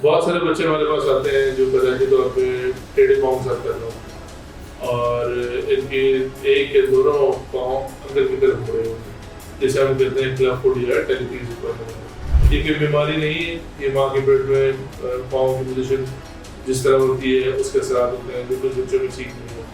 بہت سارے بچے ہمارے پاس آتے ہیں جو پیدائشی طور پہ ٹیڑھے پاؤں کے ساتھ پیدا ہوتے ہیں اور ان کے ایک یا دونوں پاؤں اندر کی طرف مڑے ہوتے ہیں، جسے ہم کہتے ہیں کلب فٹ یا ٹیلیپیز ڈیفارمیٹی۔ یہ کوئی بیماری نہیں ہے، یہ ماں کے پیٹ میں پاؤں کی پوزیشن جس طرح ہوتی ہے اس کے اثرات ہوتے ہیں جو کچھ بچوں میں ٹھیک نہیں ہوتے۔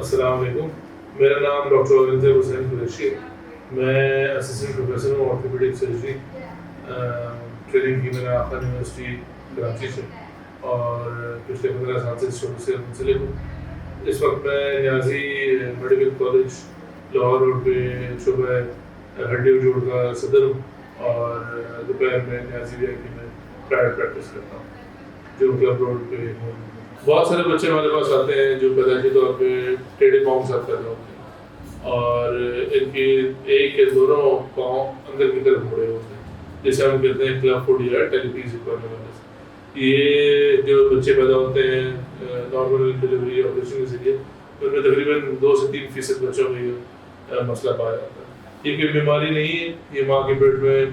السلام علیکم، میرا نام ڈاکٹر اورنگزیب حسین قریشی ہے۔ میں اسسٹنٹ پروفیسر ہوں آرتھوپیڈک سرجری، ٹریننگ کی میں نے آخر یونیورسٹی کراچی سے اور پچھلے 15 سال سے اس شعبے سے منسلک ہوں۔ اس وقت میں نیازی میڈیکل کالج لاہور روڈ پہ شعبہ ہڈی و جوڑ کا صدر ہوں اور دوپہر میں نیازی وی آئی پی میں پرائیویٹ پریکٹس کرتا ہوں جو کلب روڈ پہ ہوں۔ بہت سارے بچے ہمارے پاس آتے ہیں جو پیدائشی طور پہ ٹیڑھے پاؤں کے ساتھ پیدا ہوتے ہیں اور ان کے ایک یا دونوں پاؤں اندر کی طرف مڑے ہوتے ہیں، جسے ہم کہتے ہیں کلب فٹ یا ٹیلیپیز ڈیفارمیٹی۔ یہ جو بچے پیدا ہوتے ہیں نارمل ڈلیوری آپریشن کے ذریعے، ان میں تقریباً 2 سے 3% بچوں میں یہ مسئلہ پایا جاتا ہے۔ یہ کوئی بیماری نہیں ہے، یہ ماں کے پیٹ میں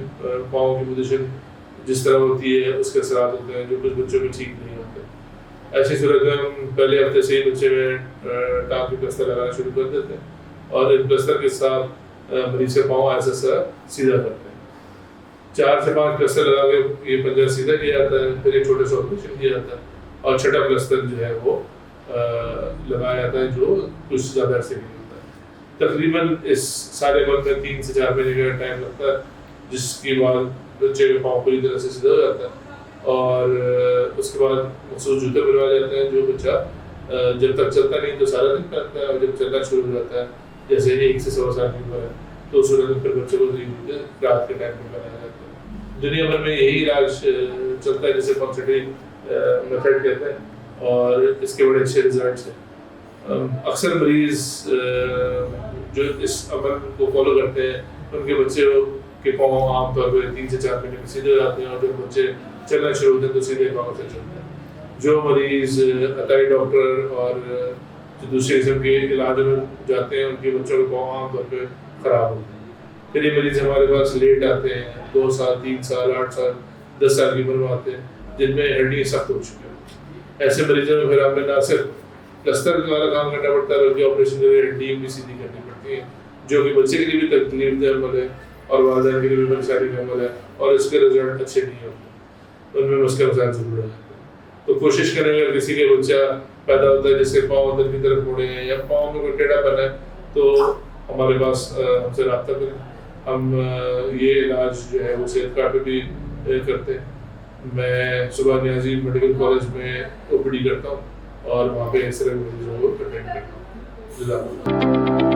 پاؤں کی پوزیشن جس طرح ہوتی ہے اس کے اثرات ہوتے ہیں جو کچھ بچوں میں ٹھیک نہیں ہوتے۔ ایسی صورت میں ہم پہلے ہفتے سے ہی بچے میں ٹانگ کے پلستر لگانا شروع کر دیتے ہیں اور ان پلستر کے ساتھ مریض کے پاؤں ایسا سیدھا کرتے ہیں۔ 4 سے 5 پلستر لگا کے یہ پنجہ سیدھا کیا جاتا ہے، پھر ایک چھوٹے سے آپریشن کیا جاتا ہے اور چھٹا پلستر جو ہے وہ لگایا جاتا ہے جو کچھ زیادہ عرصے کے لیے ہوتا ہے۔ تقریباً اس سارے عمل میں 3 سے 4 مہینے کا ٹائم لگتا ہے، جس کے بعد بچے کے پاؤں پوری طرح سے سیدھا ہو جاتا ہے اور اس کے بعد مخصوص جوتے بنوائے جاتے ہیں جو بچہ جب تک چلتا نہیں تو سارا دن پہنتا ہے اور جب چلنا شروع ہو جاتا ہے جیسے 1 سے 1.25 سال کی عمر ہے تو اس وقت پھر بچے کو جوتے رات کے ٹائم میں پہنایا جاتا ہے۔ دنیا بھر میں یہی علاج چلتا ہے جسے کنسنٹریٹ میتھڈ کہتے ہیں اور اس کے بڑے اچھے ریزلٹس ہیں۔ اکثر مریض جو اس عمل کو فالو کرتے ہیں ان کے بچے کے پاؤں عام طور پہ 3 سے 4 مہینے میں سیدھے ہو جاتے ہیں اور جب بچے چلنا شروع ہوتے ہیں تو سیدھے پاؤں سے چلتے ہیں۔ جو مریض عطائی ڈاکٹر اور جو دوسرے قسم کے علاج میں جاتے ہیں ان کے بچوں کے پاؤں عام طور پہ خراب ہوتے ہیں۔ پھر یہ مریض ہمارے پاس لیٹ آتے ہیں، 2 سال 3 سال 8 سال 10 سال کی عمر میں آتے ہیں جن میں ہڈی سخت ہو چکی ہے۔ ایسے مریضوں میں پھر ہمیں نہ صرف پلستر والا کام کرنا پڑتا ہے بلکہ آپریشن کے لیے ہڈی بھی سیدھی کرنی پڑتی ہے جو کہ بچے کے لیے بھی تکلیف دہ عمل ہے اور والدین کے لیے بھی پریشانی کا عمل ہے اور اس کے رزلٹ اچھے نہیں ہوتے، ان میں مسئلہ مسائل ضرور ہے۔ تو کوشش کریں گے کسی کے بچہ پیدا ہوتا ہے جس کے پاؤں اندر کی طرف مڑے ہیں یا پاؤں میں کوئی ٹیڑھا پن ہے تو ہمارے پاس ہم سے رابطہ کریں۔ ہم یہ علاج جو ہے وہ صحت کارڈ پہ بھی کرتے ہیں۔ میں صبح نیازی میڈیکل کالج میں OPD کرتا ہوں اور وہاں پہ اس طرح کے مریضوں کو اٹینڈ کرتا ہوں۔ جزاک اللہ۔